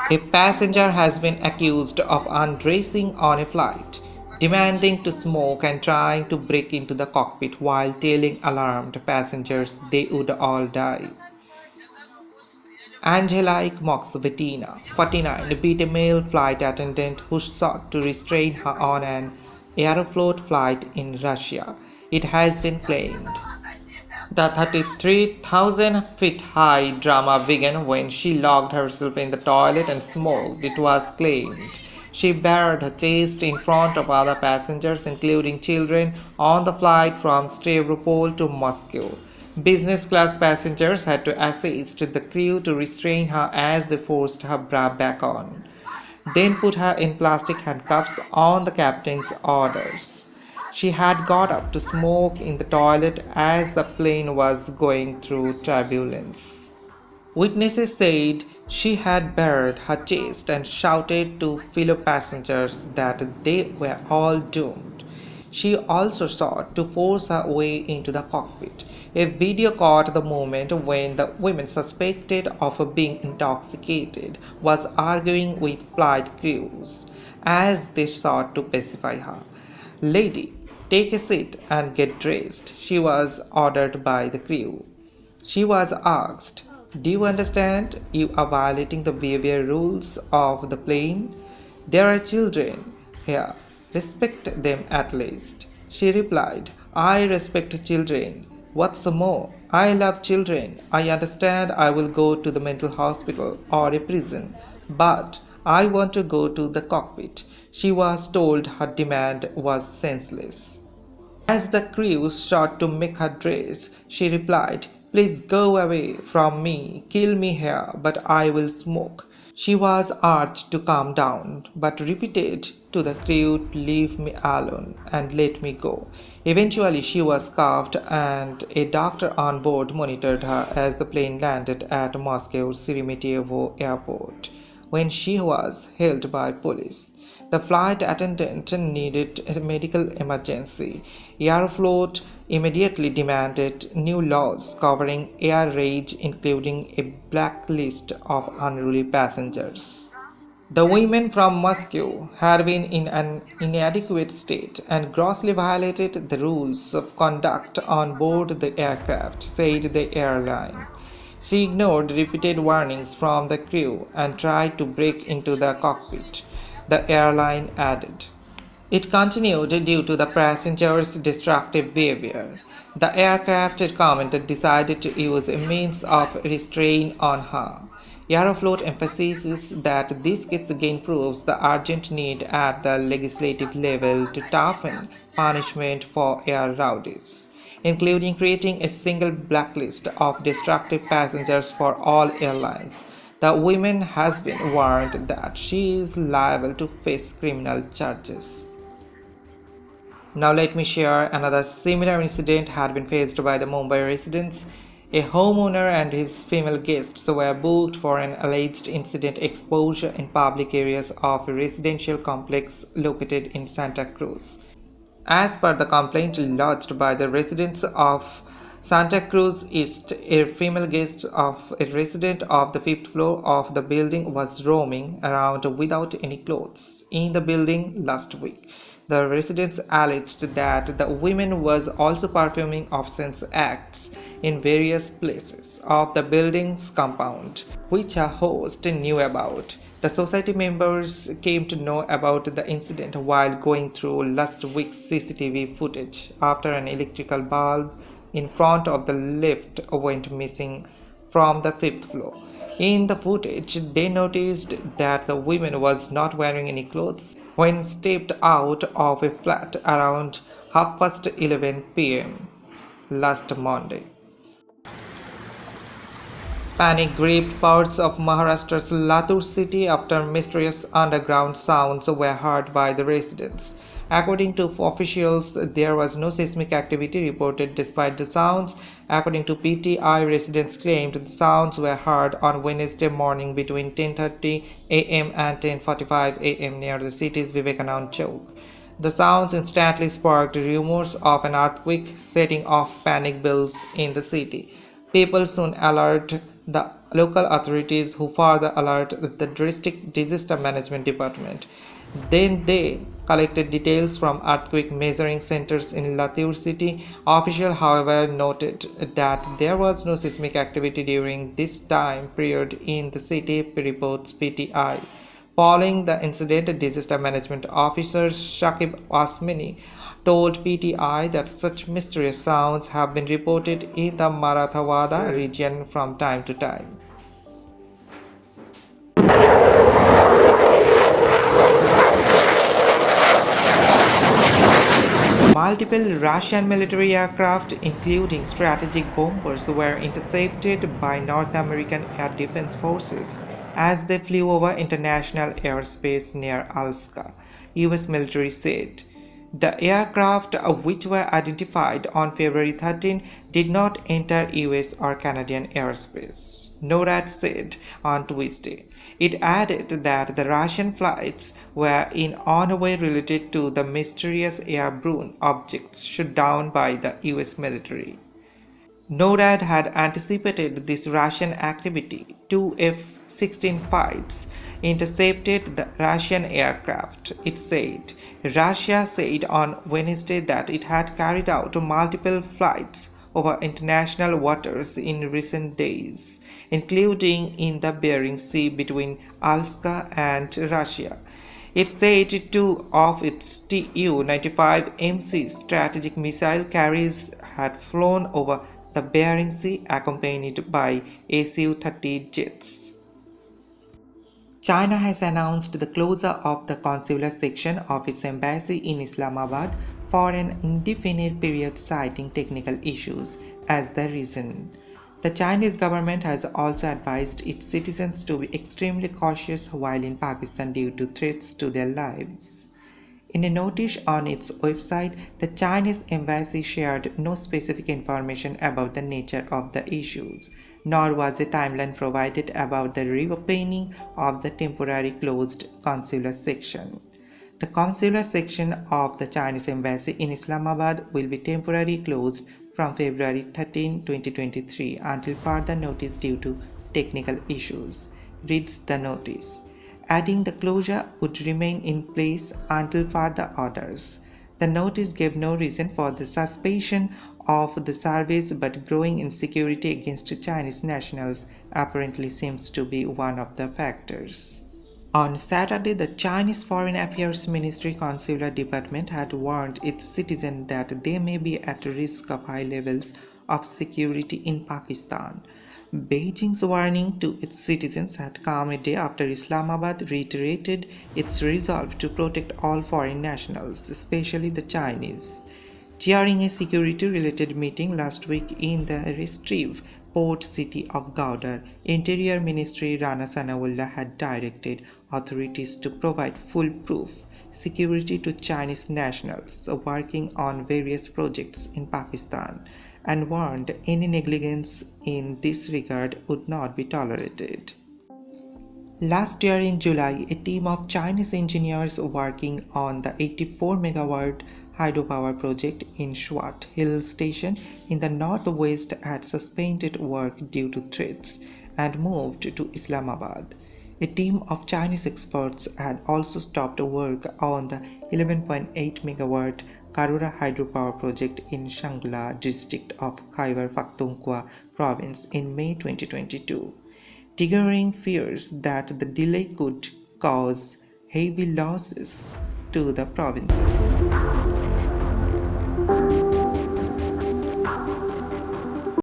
A passenger has been accused of undressing on a flight, demanding to smoke and trying to break into the cockpit while telling alarmed passengers they would all die. Angelique Moxvetina, 49, beat a male flight attendant who sought to restrain her on an Aeroflot flight in Russia, it has been claimed. The 33,000 feet high drama began when she locked herself in the toilet and smoked, it was claimed. She bared her chest in front of other passengers, including children, on the flight from Stavropol to Moscow. Business class passengers had to assist the crew to restrain her as they forced her bra back on, then put her in plastic handcuffs on the captain's orders. She had got up to smoke in the toilet as the plane was going through turbulence. Witnesses said she had bared her chest and shouted to fellow passengers that they were all doomed. She also sought to force her way into the cockpit. A video caught the moment when the woman suspected of being intoxicated was arguing with flight crews as they sought to pacify her. Lady, take a seat and get dressed, she was ordered by the crew. She was asked, do you understand you are violating the behavior rules of the plane? There are children here. Respect them at least. She replied, I respect children. What's more, I love children. I understand I will go to the mental hospital or a prison, but I want to go to the cockpit. She was told her demand was senseless. As the crew sought to make her dress, she replied, please go away from me, kill me here, but I will smoke. She was urged to calm down, but repeated to the crew to leave me alone and let me go. Eventually, she was cuffed, and a doctor on board monitored her as the plane landed at Moscow's Sheremetyevo airport, when she was held by police. The flight attendant needed a medical emergency. Aeroflot immediately demanded new laws covering air rage, including a blacklist of unruly passengers. The women from Moscow had been in an inadequate state and grossly violated the rules of conduct on board the aircraft, said the airline. She ignored repeated warnings from the crew and tried to break into the cockpit, the airline added. It continued due to the passengers' destructive behavior. The aircraft commander decided to use a means of restraint on her. Aeroflot emphasizes that this case again proves the urgent need at the legislative level to toughen punishment for air rowdies, including creating a single blacklist of destructive passengers for all airlines. The woman has been warned that she is liable to face criminal charges. Now let me share another similar incident had been faced by the Mumbai residents. A homeowner and his female guests were booked for an alleged incident exposure in public areas of a residential complex located in Santa Cruz. As per the complaint lodged by the residents of Santa Cruz East, a female guest of a resident of the fifth floor of the building was roaming around without any clothes in the building last week. The residents alleged that the woman was also performing obscene acts in various places of the building's compound, which her host knew about. The society members came to know about the incident while going through last week's CCTV footage after an electrical bulb in front of the lift went missing from the fifth floor. In the footage, they noticed that the woman was not wearing any clothes when stepped out of a flat around 11:30 p.m. last Monday. Panic gripped parts of Maharashtra's Latur city after mysterious underground sounds were heard by the residents. According to officials, there was no seismic activity reported despite the sounds. According to PTI, residents claimed the sounds were heard on Wednesday morning between 10:30 a.m. and 10:45 a.m. near the city's Vivekanand Chowk. The sounds instantly sparked rumors of an earthquake, setting off panic bells in the city. People soon alerted the local authorities who further alerted the district disaster management department. Then they collected details from earthquake measuring centers in Latur city. Officials, however, noted that there was no seismic activity during this time period in the city, reports PTI. Following the incident, disaster management officer Shakib Asmini told PTI that such mysterious sounds have been reported in the Marathwada region from time to time. Multiple Russian military aircraft, including strategic bombers, were intercepted by North American air defense forces as they flew over international airspace near Alaska, US military said. The aircraft, which were identified on February 13, did not enter US or Canadian airspace, NORAD said on Tuesday. It added that the Russian flights were in no way related to the mysterious airborne objects shot down by the US military. NORAD had anticipated this Russian activity. Two F-16 fights intercepted the Russian aircraft, it said. Russia said on Wednesday that it had carried out multiple flights over international waters in recent days, including in the Bering Sea between Alaska and Russia. It said two of its Tu-95MC strategic missile carriers had flown over the Bering Sea accompanied by Su-30 jets. China has announced the closure of the consular section of its embassy in Islamabad for an indefinite period, citing technical issues as the reason. The Chinese government has also advised its citizens to be extremely cautious while in Pakistan due to threats to their lives. In a notice on its website, the Chinese embassy shared no specific information about the nature of the issues, nor was a timeline provided about the reopening of the temporarily closed consular section. The consular section of the Chinese embassy in Islamabad will be temporarily closed from February 13, 2023 until further notice due to technical issues, reads the notice, adding the closure would remain in place until further orders. The notice gave no reason for the suspension of the service, but growing insecurity against Chinese nationals apparently seems to be one of the factors. On Saturday, the Chinese Foreign Affairs Ministry Consular Department had warned its citizens that they may be at risk of high levels of security in Pakistan. Beijing's warning to its citizens had come a day after Islamabad reiterated its resolve to protect all foreign nationals, especially the Chinese. Chairing a security-related meeting last week in the retrieved port city of Gwadar, Interior Ministry Rana Sanawullah had directed authorities to provide foolproof security to Chinese nationals working on various projects in Pakistan, and warned any negligence in this regard would not be tolerated. Last year in July, a team of Chinese engineers working on the 84 megawatt hydropower project in Swat Hill Station in the northwest had suspended work due to threats and moved to Islamabad. A team of Chinese experts had also stopped work on the 11.8 megawatt Karura hydropower project in Shangla district of Khyber Pakhtunkhwa province in May 2022, triggering fears that the delay could cause heavy losses to the provinces.